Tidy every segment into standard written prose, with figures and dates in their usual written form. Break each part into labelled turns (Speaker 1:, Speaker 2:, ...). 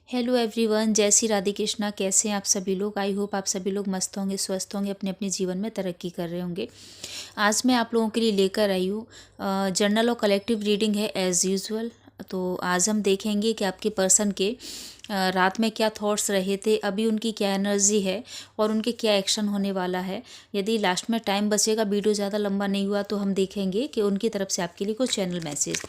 Speaker 1: Hello everyone, जय श्री राधे कृष्णा। कैसे हैं आप सभी लोग? आई होप आप सभी लोग मस्त होंगे, स्वस्थ होंगे, अपने अपने जीवन में तरक्की कर रहे होंगे। आज मैं आप लोगों के लिए लेकर आई हूँ जर्नल और कलेक्टिव रीडिंग है एज़ यूजुअल। तो आज हम देखेंगे कि आपके पर्सन के रात में क्या थॉट्स रहे थे, अभी उनकी क्या एनर्जी है और उनके क्या एक्शन होने वाला है। यदि लास्ट में टाइम बचेगा, वीडियो ज़्यादा लंबा नहीं हुआ, तो हम देखेंगे कि उनकी तरफ से आपके लिए कुछ चैनल मैसेज।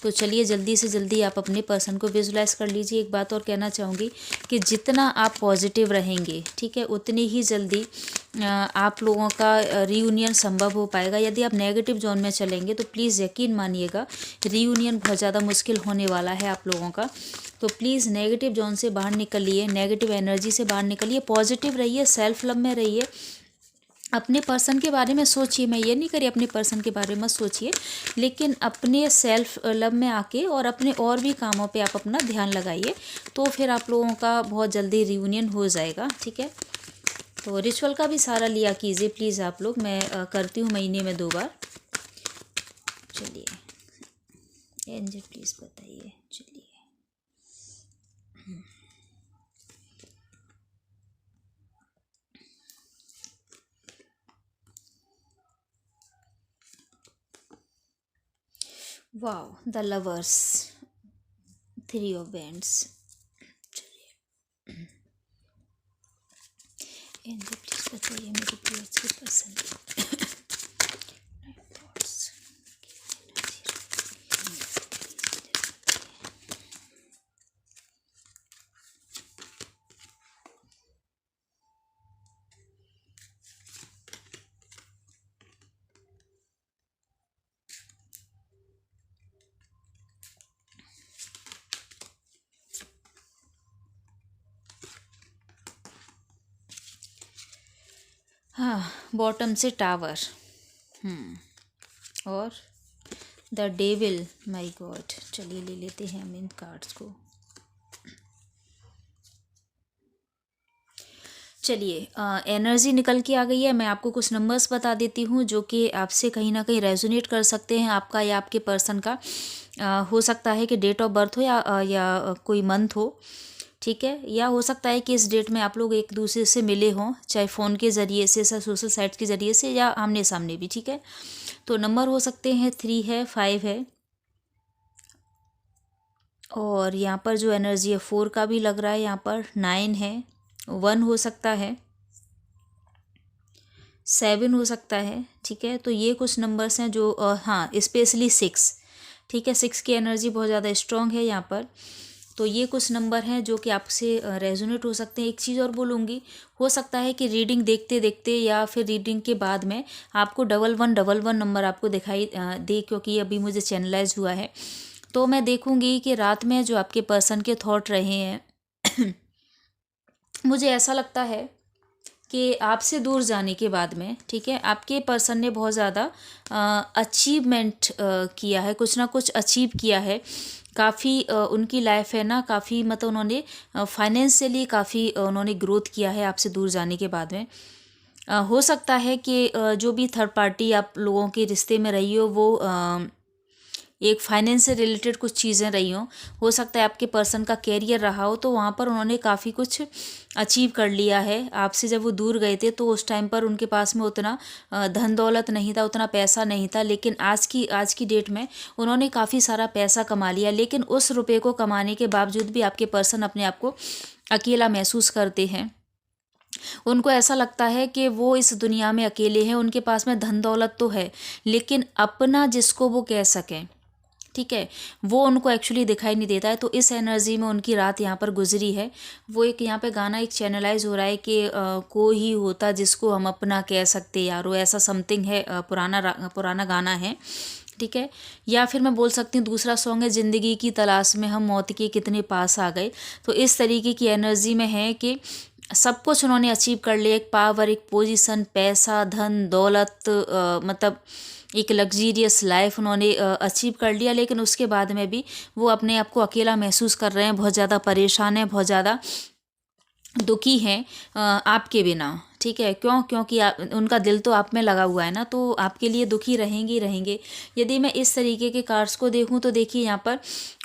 Speaker 1: तो चलिए जल्दी से जल्दी आप अपने पर्सन को विजुलाइज कर लीजिए। एक बात और कहना चाहूँगी कि जितना आप पॉजिटिव रहेंगे, ठीक है, उतनी ही जल्दी आप लोगों का रीयूनियन संभव हो पाएगा। यदि आप नेगेटिव जोन में चलेंगे तो प्लीज़ यकीन मानिएगा, रीयूनियन बहुत ज़्यादा मुश्किल होने वाला है आप लोगों का। तो प्लीज़ नेगेटिव जोन से बाहर निकलिए, नेगेटिव एनर्जी से बाहर निकलिए, पॉजिटिव रहिए, सेल्फ लव में रहिए, अपने पर्सन के बारे में सोचिए। मैं ये नहीं करी अपने पर्सन के बारे में सोचिए, लेकिन अपने सेल्फ लव में आके और अपने और भी कामों पे आप अपना ध्यान लगाइए, तो फिर आप लोगों का बहुत जल्दी रियूनियन हो जाएगा। ठीक है, तो रिचुअल का भी सारा लिया कीजिए प्लीज़ आप लोग। मैं करती हूँ महीने में 2 बार। चलिए एंजल प्लीज़ बताइए। चलिए wow, the lovers, 3 of bands. Angel please बताइए मेरे व्यूअर्स के पर्सन थॉट्स। हाँ, बॉटम से टावर और द डेविल। माय गॉड, चलिए ले लेते हैं हम इन कार्ड्स को। चलिए एनर्जी निकल के आ गई है। मैं आपको कुछ नंबर्स बता देती हूँ जो कि आपसे कहीं ना कहीं रेजोनेट कर सकते हैं, आपका या आपके पर्सन का। हो सकता है कि डेट ऑफ बर्थ हो या कोई मंथ हो, ठीक है, या हो सकता है कि इस डेट में आप लोग एक दूसरे से मिले हों, चाहे फ़ोन के ज़रिए से, सोशल साइट्स के ज़रिए से, या आमने सामने भी। ठीक है, तो नंबर हो सकते हैं 3 है, 5 है, और यहाँ पर जो एनर्जी है 4 का भी लग रहा है, यहाँ पर 9 है, 1 हो सकता है, 7 हो सकता है। ठीक है, तो ये कुछ नंबर्स हैं जो हाँ, स्पेशली 6। ठीक है, 6 की एनर्जी बहुत ज़्यादा स्ट्रॉन्ग है यहाँ पर। तो ये कुछ नंबर हैं जो कि आपसे रेजोनेट हो सकते हैं। एक चीज़ और बोलूँगी, हो सकता है कि रीडिंग देखते देखते या फिर रीडिंग के बाद में आपको 1111 नंबर आपको दिखाई दे, क्योंकि अभी मुझे चैनलाइज हुआ है। तो मैं देखूँगी कि रात में जो आपके पर्सन के थॉट रहे हैं मुझे ऐसा लगता है कि आपसे दूर जाने के बाद में, ठीक है, आपके पर्सन ने बहुत ज़्यादा अचीवमेंट किया है, कुछ ना कुछ अचीव किया है। काफ़ी उनकी लाइफ है ना, काफ़ी मतलब उन्होंने फाइनेंशियली काफ़ी उन्होंने ग्रोथ किया है आपसे दूर जाने के बाद में। हो सकता है कि जो भी थर्ड पार्टी आप लोगों के रिश्ते में रही हो, वो एक फाइनेंस से रिलेटेड कुछ चीज़ें रही हों। हो सकता है आपके पर्सन का कैरियर रहा हो, तो वहाँ पर उन्होंने काफ़ी कुछ अचीव कर लिया है। आपसे जब वो दूर गए थे तो उस टाइम पर उनके पास में उतना धन दौलत नहीं था, उतना पैसा नहीं था, लेकिन आज की डेट में उन्होंने काफ़ी सारा पैसा कमा लिया। लेकिन उस रुपये को कमाने के बावजूद भी आपके पर्सन अपने आप को अकेला महसूस करते हैं। उनको ऐसा लगता है कि वो इस दुनिया में अकेले हैं। उनके पास में धन दौलत तो है, लेकिन अपना जिसको वो कह सकें, ठीक है, वो उनको एक्चुअली दिखाई नहीं देता है। तो इस एनर्जी में उनकी रात यहाँ पर गुजरी है। वो एक यहाँ पे गाना एक चैनलाइज हो रहा है कि कोई ही होता जिसको हम अपना कह सकते यारो, ऐसा समथिंग है। पुराना गाना है, ठीक है। या फिर मैं बोल सकती हूँ दूसरा सॉन्ग है, ज़िंदगी की तलाश में हम मौत के कितने पास आ गए। तो इस तरीके की एनर्जी में है कि सब कुछ उन्होंने अचीव कर लिया, एक पावर, एक पोजीशन, पैसा, धन दौलत, मतलब एक लग्जीरियस लाइफ उन्होंने अचीव कर लिया। लेकिन उसके बाद में भी वो अपने आप को अकेला महसूस कर रहे हैं, बहुत ज़्यादा परेशान हैं, बहुत ज़्यादा दुखी हैं आपके बिना। ठीक है, क्यों? क्योंकि उनका दिल तो आप में लगा हुआ है ना, तो आपके लिए दुखी रहेंगे ही रहेंगे। यदि मैं इस तरीके के कार्ड्स को देखूं तो देखिए यहाँ पर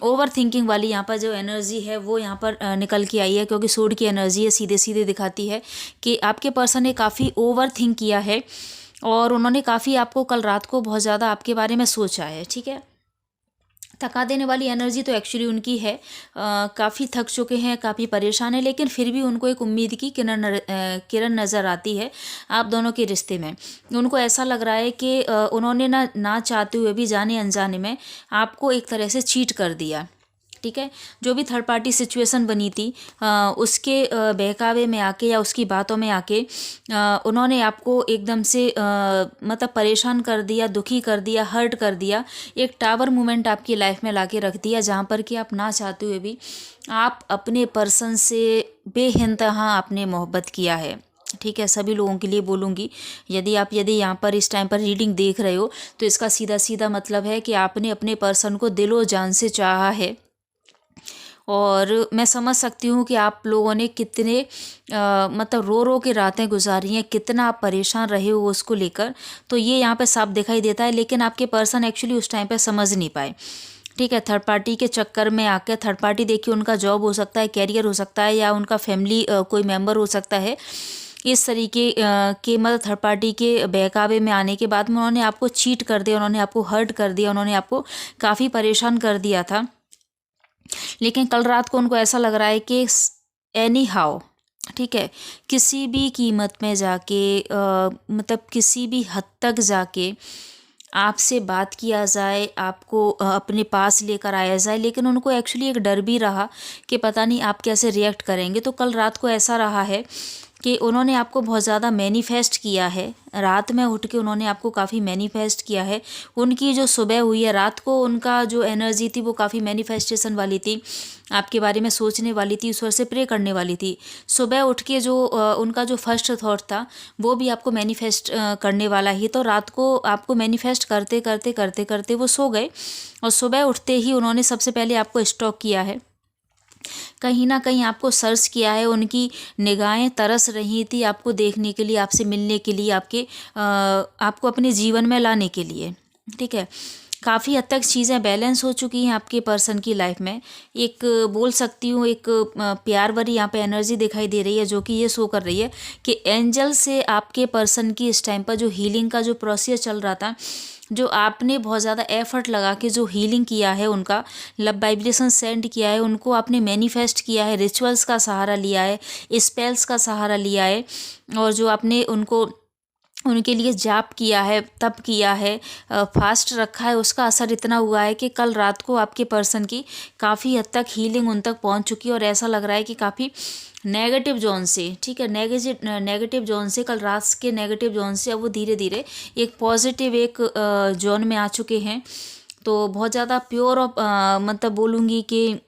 Speaker 1: ओवर थिंकिंग वाली यहाँ पर जो एनर्जी है वो यहाँ पर निकल के आई है, क्योंकि सूर्य की एनर्जी है, सीधे सीधे दिखाती है कि आपके पर्सन ने काफ़ी ओवर थिंक किया है और उन्होंने काफ़ी आपको कल रात को बहुत ज़्यादा आपके बारे में सोचा है। ठीक है, थका देने वाली एनर्जी तो एक्चुअली उनकी है, काफ़ी थक चुके हैं, काफ़ी परेशान है, लेकिन फिर भी उनको एक उम्मीद की किरण नज़र आती है आप दोनों के रिश्ते में। उनको ऐसा लग रहा है कि उन्होंने ना चाहते हुए भी जाने अनजाने में आपको एक तरह से चीट कर दिया। ठीक है, जो भी थर्ड पार्टी सिचुएशन बनी थी उसके बहकावे में आके या उसकी बातों में आके उन्होंने आपको एकदम से मतलब परेशान कर दिया, दुखी कर दिया, हर्ट कर दिया। एक टावर मोमेंट आपकी लाइफ में लाके रख दिया जहाँ पर कि आप ना चाहते हुए भी आप अपने पर्सन से बेइंतहा आपने मोहब्बत किया है। ठीक है, सभी लोगों के लिए बोलूँगी, यदि यहाँ पर इस टाइम पर रीडिंग देख रहे हो तो इसका सीधा सीधा मतलब है कि आपने अपने पर्सन को दिलो जान से चाहा है। और मैं समझ सकती हूँ कि आप लोगों ने कितने मतलब रो रो के रातें गुजारी हैं, कितना आप परेशान रहे हो उसको लेकर, तो ये यहाँ पे साफ दिखाई देता है। लेकिन आपके पर्सन एक्चुअली उस टाइम पे समझ नहीं पाए। ठीक है, थर्ड पार्टी के चक्कर में आकर, थर्ड पार्टी देखिए उनका जॉब हो सकता है, कैरियर हो सकता है, या उनका फैमिली कोई मेम्बर हो सकता है। इस तरीके के मतलब थर्ड पार्टी के बहकावे में आने के बाद में उन्होंने आपको चीट कर दिया, उन्होंने आपको हर्ट कर दिया, उन्होंने आपको काफ़ी परेशान कर दिया था। लेकिन कल रात को उनको ऐसा लग रहा है कि एनी हाउ, ठीक है, किसी भी कीमत में जाके मतलब किसी भी हद तक जाके आपसे बात किया जाए, आपको अपने पास लेकर आया जाए। लेकिन उनको एक्चुअली एक डर भी रहा कि पता नहीं आप कैसे रिएक्ट करेंगे। तो कल रात को ऐसा रहा है कि उन्होंने आपको बहुत ज़्यादा मैनिफेस्ट किया है, रात में उठ के उन्होंने आपको काफ़ी मैनिफेस्ट किया है। उनकी जो सुबह हुई है, रात को उनका जो एनर्जी थी वो काफ़ी मैनिफेस्टेशन वाली थी, आपके बारे में सोचने वाली थी, ईश्वर से प्रे करने वाली थी। सुबह उठ के जो उनका जो फर्स्ट थॉट था वो भी आपको मैनिफेस्ट करने वाला ही। तो रात को आपको मैनिफेस्ट करते करते करते करते वो सो गए और सुबह उठते ही उन्होंने सबसे पहले आपको स्टॉक किया है, कहीं ना कहीं आपको सर्च किया है। उनकी निगाहें तरस रही थी आपको देखने के लिए, आपसे मिलने के लिए, आपको अपने जीवन में लाने के लिए। ठीक है, काफ़ी हद तक चीज़ें बैलेंस हो चुकी हैं आपके पर्सन की लाइफ में। एक बोल सकती हूँ एक प्यार भरी यहाँ पे एनर्जी दिखाई दे रही है, जो कि ये शो कर रही है कि एंजल से आपके पर्सन की इस टाइम पर जो हीलिंग का जो प्रोसेस चल रहा था, जो आपने बहुत ज़्यादा एफर्ट लगा के जो हीलिंग किया है, उनका लव वाइब्रेशन सेंड किया है, उनको आपने मैनिफेस्ट किया है, रिचुअल्स का सहारा लिया है, स्पेल्स का सहारा लिया है, और जो आपने उनके लिए जाप किया है, तप किया है, फास्ट रखा है, उसका असर इतना हुआ है कि कल रात को आपके पर्सन की काफ़ी हद तक हीलिंग उन तक पहुंच चुकी है। और ऐसा लग रहा है कि काफ़ी नेगेटिव जोन से, ठीक है, नेगेटिव जोन से, कल रात के नेगेटिव जोन से अब वो धीरे धीरे एक पॉजिटिव एक जोन में आ चुके हैं। तो बहुत ज़्यादा प्योर और मतलब बोलूँगी कि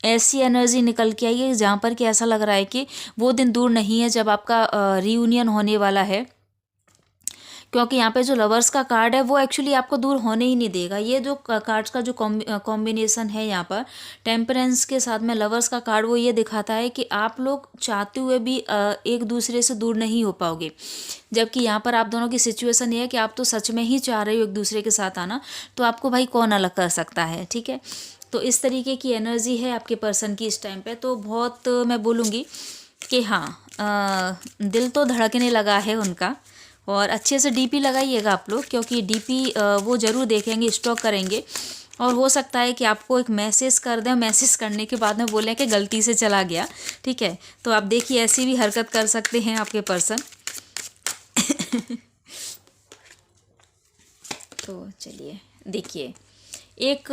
Speaker 1: ऐसी एनर्जी निकल के आई है जहाँ पर कि ऐसा लग रहा है कि वो दिन दूर नहीं है जब आपका रियूनियन होने वाला है। क्योंकि यहाँ पे जो लवर्स का कार्ड है वो एक्चुअली आपको दूर होने ही नहीं देगा। ये जो कार्ड्स का जो कॉम्बिनेशन है यहाँ पर टेम्परेंस के साथ में लवर्स का कार्ड, वो ये दिखाता है कि आप लोग चाहते हुए भी एक दूसरे से दूर नहीं हो पाओगे। जबकि यहाँ पर आप दोनों की सिचुएशन ये है कि आप तो सच में ही चाह रहे हो एक दूसरे के साथ आना, तो आपको भाई कौन अलग कर सकता है। ठीक है, तो इस तरीके की एनर्जी है आपके पर्सन की इस टाइम पे। तो बहुत मैं बोलूँगी कि हाँ, दिल तो धड़कने लगा है उनका। और अच्छे से डीपी लगाइएगा आप लोग, क्योंकि डीपी वो ज़रूर देखेंगे, स्टॉक करेंगे, और हो सकता है कि आपको एक मैसेज कर दें, मैसेज करने के बाद में बोलें कि गलती से चला गया। ठीक है, तो आप देखिए ऐसी भी हरकत कर सकते हैं आपके पर्सन। तो चलिए देखिए, एक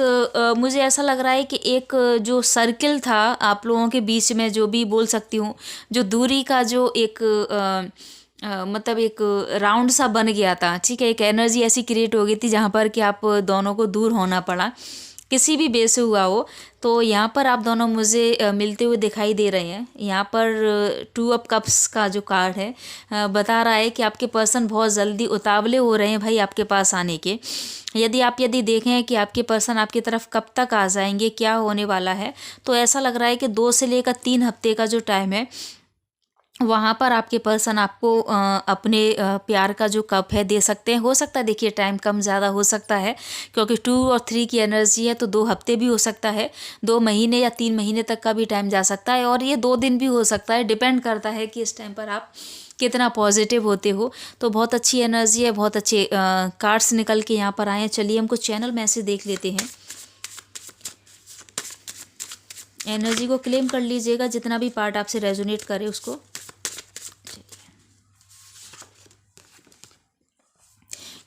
Speaker 1: मुझे ऐसा लग रहा है कि एक जो सर्किल था आप लोगों के बीच में, जो भी बोल सकती हूँ, जो दूरी का जो एक मतलब एक राउंड सा बन गया था। ठीक है, एक एनर्जी ऐसी क्रिएट हो गई थी जहाँ पर कि आप दोनों को दूर होना पड़ा, किसी भी बेस से हुआ हो। तो यहाँ पर आप दोनों मुझे मिलते हुए दिखाई दे रहे हैं। यहाँ पर 2 ऑफ कप्स का जो कार्ड है बता रहा है कि आपके पर्सन बहुत जल्दी उतावले हो रहे हैं भाई आपके पास आने के। यदि देखें कि आपके पर्सन आपकी तरफ कब तक आ जाएंगे, क्या होने वाला है, तो ऐसा लग रहा है कि 2 से लेकर 3 हफ्ते का जो टाइम है वहाँ पर आपके पर्सन आपको अपने प्यार का जो कप है दे सकते हैं। हो सकता है, देखिए टाइम कम ज़्यादा हो सकता है, क्योंकि 2 और 3 की एनर्जी है, तो 2 हफ्ते भी हो सकता है, 2 महीने या 3 महीने तक का भी टाइम जा सकता है, और ये 2 दिन भी हो सकता है। डिपेंड करता है कि इस टाइम पर आप कितना पॉजिटिव होते हो। तो बहुत अच्छी एनर्जी है, बहुत अच्छे कार्ड्स निकल के यहाँ पर आए हैं। चलिए हम कुछ चैनल मैसेज देख लेते हैं। एनर्जी को क्लेम कर लीजिएगा, जितना भी पार्ट आपसे रेजोनेट करे उसको।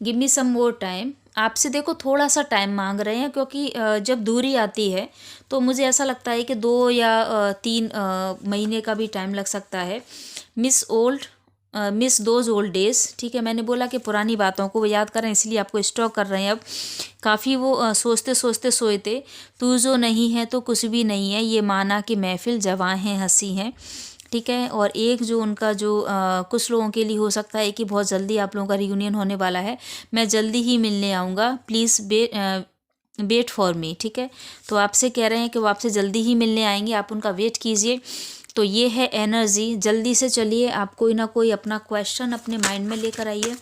Speaker 1: गिव मी सम मोर टाइम। आपसे देखो थोड़ा सा टाइम मांग रहे हैं, क्योंकि जब दूरी आती है तो मुझे ऐसा लगता है कि 2 या 3 महीने का भी टाइम लग सकता है। Miss those old days. ठीक है, मैंने बोला कि पुरानी बातों को वो याद करें, इसलिए आपको स्टॉक कर रहे हैं। अब काफ़ी वो सोचते सोचते सोए थे। तू जो नहीं है तो कुछ भी नहीं है, ये माना कि महफिल जवां है हंसी है। ठीक है, और एक जो उनका जो कुछ लोगों के लिए हो सकता है कि बहुत जल्दी आप लोगों का रियूनियन होने वाला है, मैं जल्दी ही मिलने आऊँगा, प्लीज़ वेट फॉर मी। ठीक है, तो आपसे कह रहे हैं कि वो आपसे जल्दी ही मिलने आएंगे, आप उनका वेट कीजिए। तो ये है एनर्जी। जल्दी से चलिए, आप कोई ना कोई अपना क्वेश्चन अपने माइंड में लेकर आइए।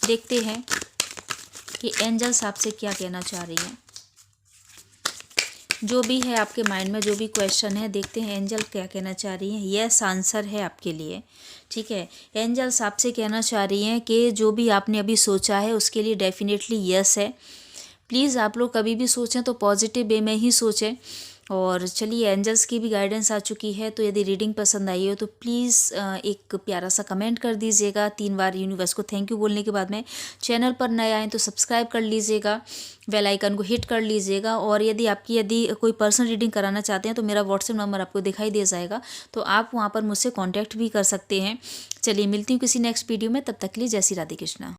Speaker 1: देखते हैं कि एंजल्स आपसे क्या कहना चाह रही हैं। जो भी है आपके माइंड में, जो भी क्वेश्चन है, देखते हैं एंजल क्या कहना चाह रही हैं। यस आंसर है आपके लिए। ठीक है, एंजल्स आपसे कहना चाह रही हैं कि जो भी आपने अभी सोचा है उसके लिए डेफिनेटली यस है। प्लीज़ आप लोग कभी भी सोचें तो पॉजिटिव वे में ही सोचें। और चलिए, एंजल्स की भी गाइडेंस आ चुकी है, तो यदि रीडिंग पसंद आई हो तो प्लीज़ एक प्यारा सा कमेंट कर दीजिएगा 3 बार यूनिवर्स को थैंक यू बोलने के बाद में। चैनल पर नए आएँ तो सब्सक्राइब कर लीजिएगा, बेल आइकन को हिट कर लीजिएगा। और यदि कोई पर्सनल रीडिंग कराना चाहते हैं तो मेरा व्हाट्सएप नंबर आपको दिखाई दे जाएगा, तो आप वहाँ पर मुझसे कॉन्टैक्ट भी कर सकते हैं। चलिए, मिलती हूँ किसी नेक्स्ट वीडियो में, तब तक के लिए जय श्री राधे कृष्णा।